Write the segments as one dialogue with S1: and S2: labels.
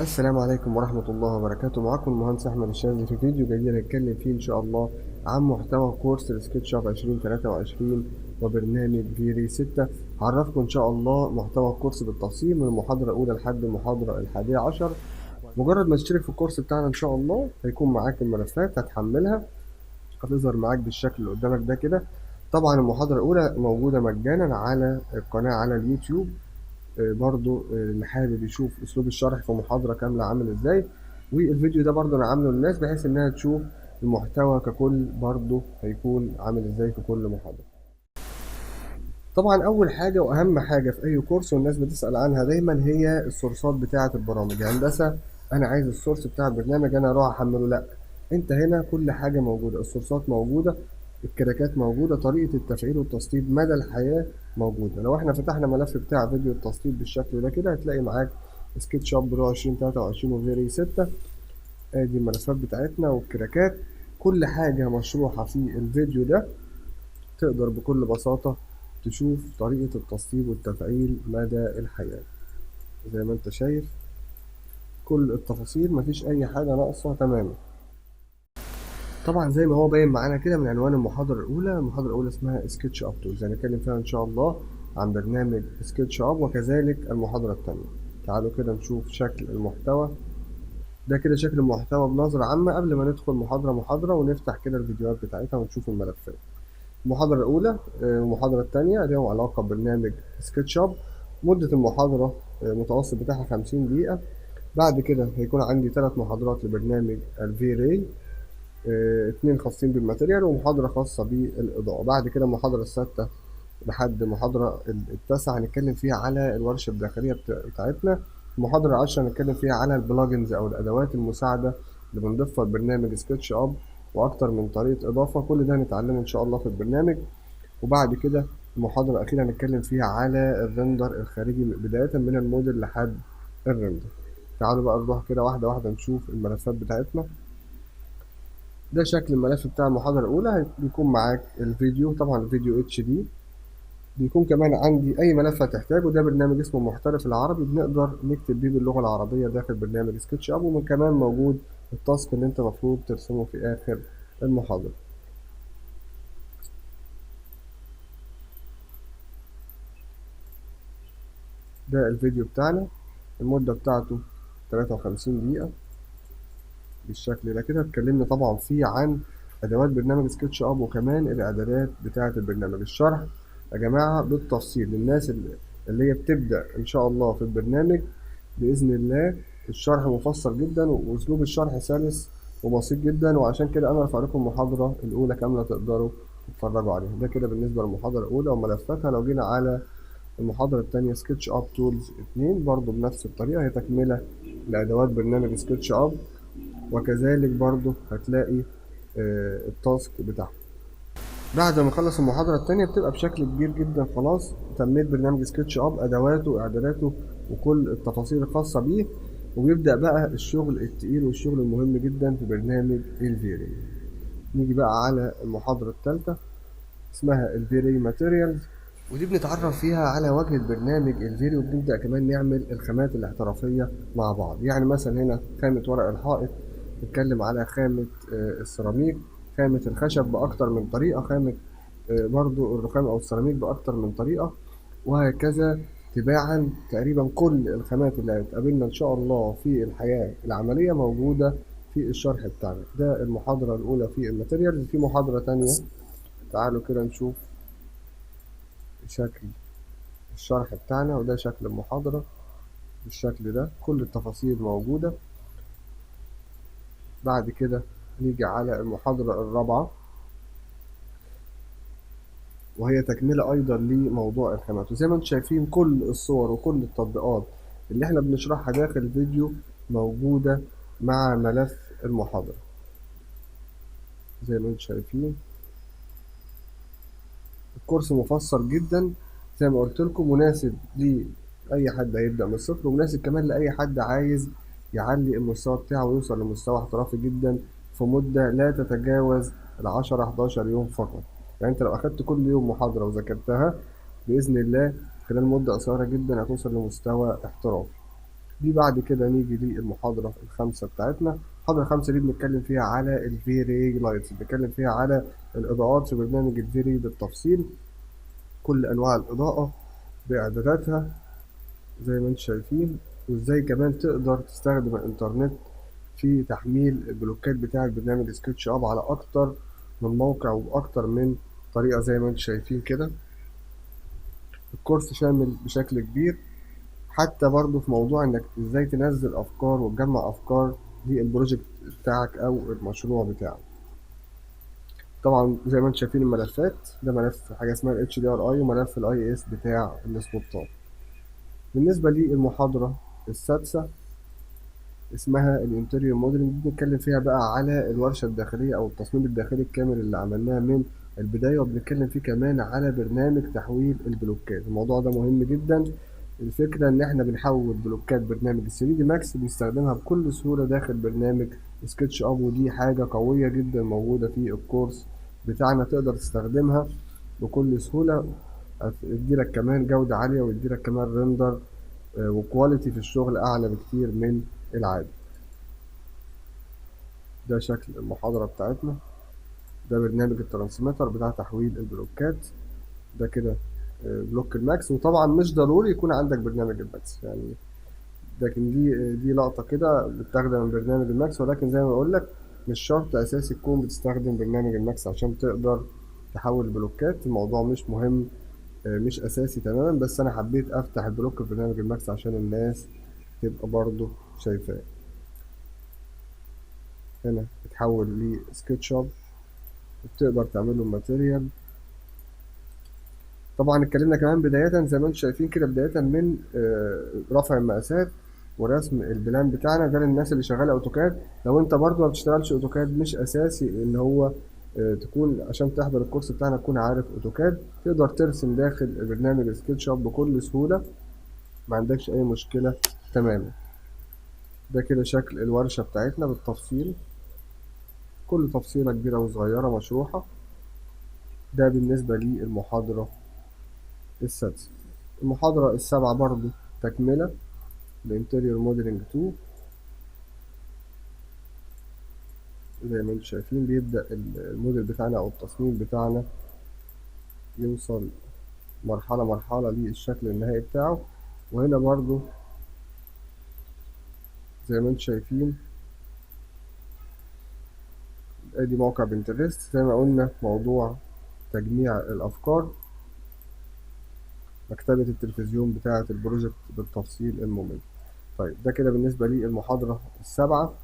S1: السلام عليكم ورحمة الله وبركاته. معكم المهندس أحمد الشاذلي في فيديو جديد هنتكلم فيه إن شاء الله عن محتوى كورس السكتش اب 2023 وبرنامج فيري 6. هعرفكم إن شاء الله محتوى الكورس بالتفصيل من المحاضرة الأولى لحد المحاضرة 11. مجرد ما تشترك في الكورس بتاعنا إن شاء الله هيكون معاك الملفات هتحملها، هتظهر معاك بالشكل اللي قدامك ده كده. طبعا المحاضرة الأولى موجودة مجانا على القناة على اليوتيوب. برضو اللي حابب يشوف اسلوب الشرح في محاضرة كاملة عامل ازاي، والفيديو ده برضو انا عامله للناس بحيث انها تشوف المحتوى ككل برضو هيكون عامل ازاي في كل محاضرة. طبعا اول حاجة واهم حاجة في اي كورس والناس بتسأل عنها دايما هي السورسات بتاعة البرامج. هندسة انا عايز السورس بتاع البرنامج انا اروح احمله، لا، انت هنا كل حاجة موجودة، السورسات موجودة، الكراكات موجودة، طريقة التفعيل والتسطيب مدى الحياة موجودة. لو احنا فتحنا ملف بتاع فيديو التسطيب بالشكل ده كده هتلاقي معاك سكتش اب برو 2023 وفيري 6. ادي الملفات بتاعتنا والكراكات، كل حاجة مشروحة في الفيديو ده. تقدر بكل بساطة تشوف طريقة التسطيب والتفعيل مدى الحياة زي ما انت شايف، كل التفاصيل مفيش اي حاجة ناقصة تماما. طبعا زي ما هو باين معانا كده من عنوان المحاضرة الأولى، المحاضرة الأولى اسمها سكتش أب تولز، هنتكلم فيها إن شاء الله عن برنامج سكتش أب، وكذلك المحاضرة التانية. تعالوا كده نشوف شكل المحتوى. ده كده شكل المحتوى بنظرة عامة قبل ما ندخل محاضرة محاضرة ونفتح كده الفيديوهات بتاعتها ونشوف الملفات. المحاضرة الأولى والمحاضرة التانية ليهم علاقة ببرنامج سكتش أب. مدة المحاضرة متوسط بتاعها 50 دقيقة. بعد كده هيكون عندي 3 محاضرات لبرنامج الفي راي، 2 خاصين بالماتيريال ومحاضرة خاصة بالإضاءة. بعد كده المحاضرة السادسة لحد المحاضرة التاسعة هنتكلم فيها على الورشة الداخلية بتاعتنا. المحاضرة 10 هنتكلم فيها على البلاجنز أو الأدوات المساعدة اللي بنضيفها لبرنامج سكتش أب وأكتر من طريقة إضافة، كل ده هنتعلمه إن شاء الله في البرنامج. وبعد كده المحاضرة الأخيرة هنتكلم فيها على الرندر الخارجي بداية من الموديل لحد الرندر. تعالوا بقى نروح كده واحدة واحدة نشوف الملفات بتاعتنا. ده شكل الملف بتاع المحاضرة الأولى، بيكون معاك الفيديو، طبعا الفيديو HD. بيكون كمان عندي أي ملف هتحتاجه. ده برنامج اسمه محترف العربي، بنقدر نكتب بيه باللغة العربية داخل برنامج سكتش أب، ومن كمان موجود التاسك اللي أنت المفروض ترسمه في آخر المحاضرة. ده الفيديو بتاعنا، المدة بتاعته 53 دقيقة بالشكل ده كده. اتكلمنا طبعا فيه عن أدوات برنامج سكتش أب وكمان الإعدادات بتاعة البرنامج. الشرح يا جماعة بالتفصيل للناس اللي هي بتبدأ إن شاء الله في البرنامج بإذن الله. الشرح مفصل جدا وأسلوب الشرح سلس وبسيط جدا، وعشان كده أنا رافع لكم المحاضرة الأولى كاملة تقدروا تتفرجوا عليها. ده كده بالنسبة للمحاضرة الأولى وملفاتها. لو جينا على المحاضرة التانية سكتش أب تولز 2، برضو بنفس الطريقة، هي تكملة لأدوات برنامج سكتش أب، وكذلك برضو هتلاقي التاسك بتاعها. بعد ما اخلص المحاضرة التانية بتبقى بشكل كبير جدا خلاص تميت برنامج سكتش اب، ادواته واعداداته وكل التفاصيل الخاصة بيه، وبيبدأ بقى الشغل التقيل والشغل المهم جدا في برنامج الفيري. نيجي بقى على المحاضرة التالتة اسمها الفيري ماتيريالز، ودي بنتعرف فيها على واجهة برنامج الفيري، وبنبدأ كمان نعمل الخامات الاحترافية مع بعض. يعني مثلا هنا خامة ورق الحائط، نتكلم على خامة السيراميك، خامة الخشب بأكتر من طريقة، خامة برضو الرخام أو السيراميك بأكتر من طريقة، وهكذا تباعا. تقريبا كل الخامات اللي هتقابلنا إن شاء الله في الحياة العملية موجودة في الشرح بتاعنا. ده المحاضرة الأولى في الماتيريال. في محاضرة تانية تعالوا كده نشوف شكل الشرح بتاعنا، وده شكل المحاضرة بالشكل ده، كل التفاصيل موجودة. بعد كده نيجي على المحاضرة الرابعة، وهي تكملة أيضا لموضوع الخامات. وزي ما انتم شايفين كل الصور وكل التطبيقات اللي احنا بنشرحها داخل الفيديو موجودة مع ملف المحاضرة. زي ما انتم شايفين الكورس مفصل جدا، زي ما قلت لكم مناسب لأي حد هيبدأ من الصفر، ومناسب كمان لأي حد عايز يعلي المستوى بتاعه ويوصل لمستوى احترافي جدا في مدة لا تتجاوز 10-11 يوم فقط. يعني انت لو أخدت كل يوم محاضرة وذاكرتها بإذن الله خلال مدة قصيرة جدا هتوصل لمستوى احترافي. دي بعد كده نيجي للمحاضرة الخامسة بتاعتنا. المحاضرة الخامسة دي بنتكلم فيها على الفيري لايتس، بنتكلم فيها على الإضاءات في برنامج الفيري بالتفصيل، كل أنواع الإضاءة بإعداداتها زي ما انتم شايفين، وإزاي كمان تقدر تستخدم الإنترنت في تحميل البلوكات بتاع برنامج سكتش أب على أكتر من موقع وبأكتر من طريقة زي ما انتم شايفين كده. الكورس شامل بشكل كبير، حتى برضه في موضوع انك ازاي تنزل افكار وتجمع افكار للبروجكت بتاعك او المشروع بتاعك. طبعا زي ما انتم شايفين الملفات، ده ملف حاجه اسمها ال HDRI وملف الاي اس بتاع السبوتات. بالنسبه للمحاضره السادسه اسمها الانتيريور موديلنج، دي بنتكلم فيها بقى على الورشه الداخليه او التصميم الداخلي الكامل اللي عملناه من البدايه، وبنتكلم فيه كمان على برنامج تحويل البلوكات. الموضوع ده مهم جدا. الفكره ان احنا بنحول بلوكات برنامج 3 دي ماكس بنستخدمها بكل سهوله داخل برنامج سكتش اب، ودي حاجه قويه جدا موجوده في الكورس بتاعنا، تقدر تستخدمها بكل سهوله. هتديلك كمان جوده عاليه ويديلك كمان ريندر وكواليتي في الشغل اعلى بكتير من العادي. ده شكل المحاضرة بتاعتنا، ده برنامج الترانسميتر بتاع تحويل البلوكات. ده كده بلوك الماكس، وطبعا مش ضروري يكون عندك برنامج الماكس يعني، لكن دي لقطة كده بتستخدم من برنامج الماكس، ولكن زي ما بقول لك مش شرط أساسي تكون بتستخدم برنامج الماكس عشان تقدر تحول البلوكات. الموضوع مش مهم، مش أساسي تماما، بس أنا حبيت أفتح البلوك في برنامج الماكس عشان الناس تبقى برضه شايفاه. هنا تتحول لسكتش اب وتقدر تعمل له ماتيريال. طبعا اتكلمنا كمان بداية زي ما انتم شايفين كده، بداية من رفع المقاسات ورسم البلان بتاعنا ده للناس اللي شغالة اوتوكاد. لو انت برضو ما بتشتغلش اوتوكاد مش اساسي ان هو تكون عشان تحضر الكورس بتاعنا تكون عارف اوتوكاد، تقدر ترسم داخل برنامج سكتش اب بكل سهولة، ما عندكش اي مشكلة تماما. ده كده شكل الورشة بتاعتنا بالتفصيل، كل تفصيلة كبيرة وصغيرة مشروحة. ده بالنسبة للمحاضرة السادسة. المحاضرة السابعة برضو تكملة الانتيريور موديلنج 2. زي ما انتم شايفين بيبدأ الموديل بتاعنا او التصميم بتاعنا يوصل مرحلة مرحلة للشكل النهائي بتاعه. وهنا برضو زي ما انتم شايفين ادي موقع بنترست، زي ما قلنا موضوع تجميع الافكار، مكتبة التلفزيون بتاعة البروجكت بالتفصيل الممل. طيب ده كده بالنسبة لي المحاضرة السابعة.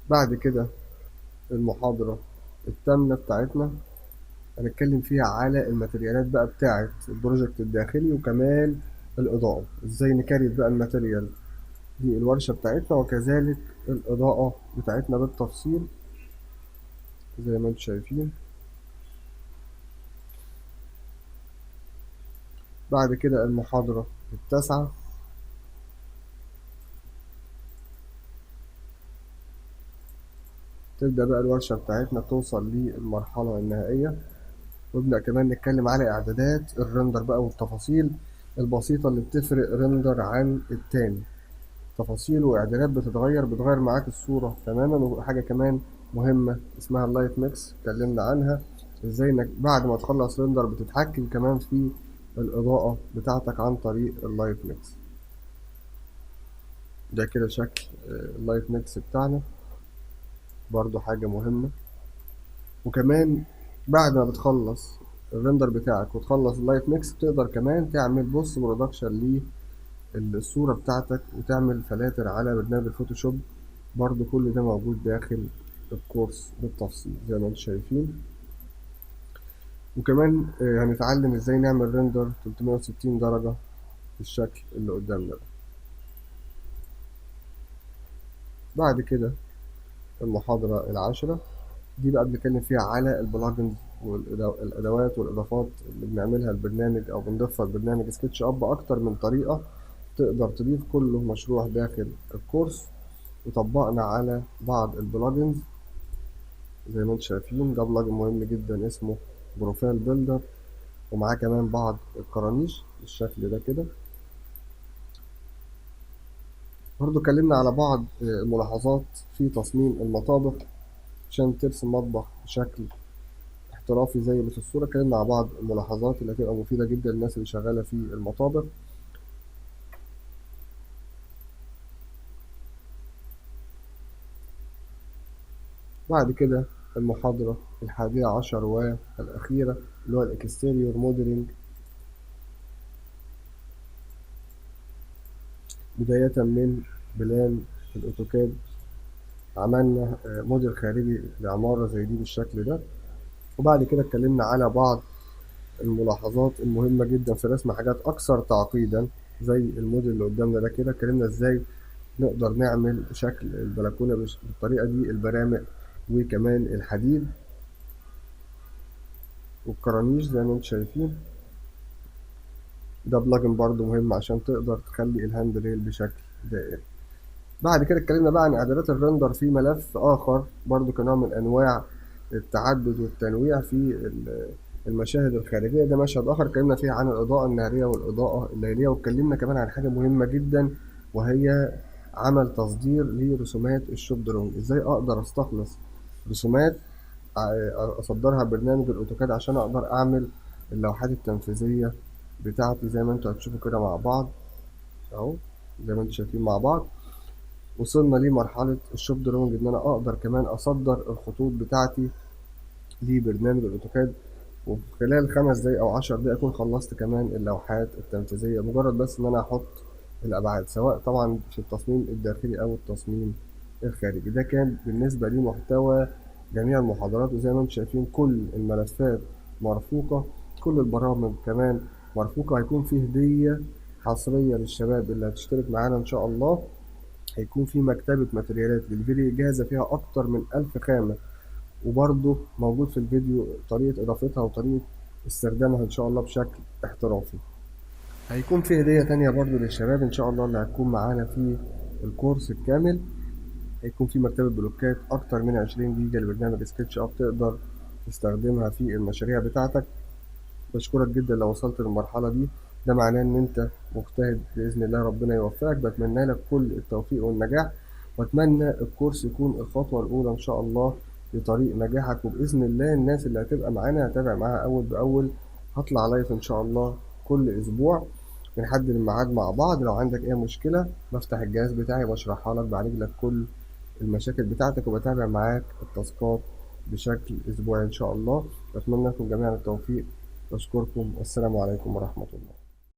S1: بعد كده المحاضرة الثامنة بتاعتنا هنتكلم فيها على الماتريالات بقى بتاعة البروجكت الداخلي، وكمان الإضاءة، ازاي نكريت بقى الماتريال دي الورشة بتاعتنا، وكذلك الإضاءة بتاعتنا بالتفصيل زي ما انتم شايفين. بعد كده المحاضرة التاسعة تبدأ بقى الورشة بتاعتنا توصل للمرحلة النهائية، ونبدأ كمان نتكلم على إعدادات الرندر بقى والتفاصيل البسيطة اللي بتفرق رندر عن التاني. تفاصيل واعدادات بتغير معاك الصورة تماما. وحاجة كمان مهمة اسمها اللايت ميكس اتكلمنا عنها، ازاي انك بعد ما تخلص ريندر بتتحكم كمان في الإضاءة بتاعتك عن طريق اللايت ميكس. ده كده شكل اللايت ميكس بتاعنا، برضو حاجة مهمة. وكمان بعد ما بتخلص الريندر بتاعك وتخلص اللايت ميكس بتقدر كمان تعمل بوست برودكشن للصورة بتاعتك وتعمل فلاتر على برنامج الفوتوشوب. برضو كل ده موجود داخل الكورس بالتفصيل زي ما انتم شايفين. وكمان هنتعلم ازاي نعمل ريندر 360 درجة بالشكل اللي قدامنا ده. بعد كده المحاضرة العاشرة دي بقى بنتكلم فيها على البلاجنز والأدوات والإضافات اللي بنعملها البرنامج أو بنضيفها لبرنامج سكتش أب بأكتر من طريقة، تقدر تضيف كله مشروع داخل الكورس. وطبقنا على بعض البلجنز زي ما انتم شايفين، ده بلجن مهم جدا اسمه بروفايل بيلدر، ومعاه كمان بعض القرانيش بالشكل ده كده. برضو اتكلمنا على بعض الملاحظات في تصميم المطابخ عشان ترسم مطبخ بشكل احترافي زي اللي في الصورة. اتكلمنا على بعض الملاحظات اللي هتبقى مفيدة جدا للناس اللي شغالة في المطابخ. بعد كده المحاضرة 11 والأخيرة اللي هو الإكستيريور موديلنج، بداية من بلان الأوتوكاد. عملنا موديل خارجي لعمارة زي دي بالشكل ده. وبعد كده اتكلمنا على بعض الملاحظات المهمة جدا في رسم حاجات أكثر تعقيدا زي الموديل اللي قدامنا ده كده. اتكلمنا ازاي نقدر نعمل شكل البلكونة بالطريقة دي، البرامق وكمان الحديد والكرانيش زي ما انتم شايفين. ده بلجن برضو مهم عشان تقدر تخلي الهاند ريل بشكل دائري. بعد كده اتكلمنا بقى عن اعدادات الرندر في ملف اخر برضو كنوع من انواع التعدد والتنويع في المشاهد الخارجيه. ده مشهد اخر اتكلمنا فيه عن الاضاءه النهاريه والاضاءه الليليه. واتكلمنا كمان عن حاجه مهمه جدا وهي عمل تصدير لرسومات الشوب درونج. ازاي اقدر استخلص رسومات اصدرها برنامج الاوتوكاد عشان اقدر اعمل اللوحات التنفيذيه بتاعتي زي ما انتوا هتشوفوا كده مع بعض اهو. زي ما انتوا شايفين مع بعض وصلنا لمرحلة الشوب درونج إن أنا أقدر كمان أصدر الخطوط بتاعتي لبرنامج الأوتوكاد، وفي خلال 5 دقايق أو 10 دقايق أكون خلصت كمان اللوحات التنفيذية. مجرد بس إن أنا أحط الأبعاد سواء طبعا في التصميم الداخلي أو التصميم الخارجي. ده كان بالنسبة لمحتوى جميع المحاضرات. وزي ما انتم شايفين كل الملفات مرفوقة، كل البرامج كمان مرفوقة. هيكون في هدية حصرية للشباب اللي هتشترك معانا إن شاء الله. هيكون في مكتبة ماتريالات للفيديو جاهزة فيها أكتر من 1000 خامة، وبرضه موجود في الفيديو طريقة إضافتها وطريقة استخدامها إن شاء الله بشكل احترافي. هيكون في هدية تانية برضه للشباب إن شاء الله اللي هتكون معانا في الكورس الكامل. هيكون في مكتبة بلوكات أكتر من 20 جيجا لبرنامج سكتش أب تقدر تستخدمها في المشاريع بتاعتك. بشكرك جدا لو وصلت للمرحلة دي. ده معناه إن أنت مجتهد بإذن الله، ربنا يوفقك. بتمنى لك كل التوفيق والنجاح، وأتمنى الكورس يكون الخطوة الأولى إن شاء الله لطريق نجاحك. وبإذن الله الناس اللي هتبقى معانا هتابع معاها أول بأول. هطلع لايف إن شاء الله كل أسبوع، بنحدد الميعاد مع بعض. لو عندك أي مشكلة بفتح الجهاز بتاعي وبشرحها لك، بعالج لك كل المشاكل بتاعتك وبتابع معاك التاسكات بشكل أسبوعي إن شاء الله. أتمنى لكم جميعا التوفيق. أشكركم والسلام عليكم ورحمة الله.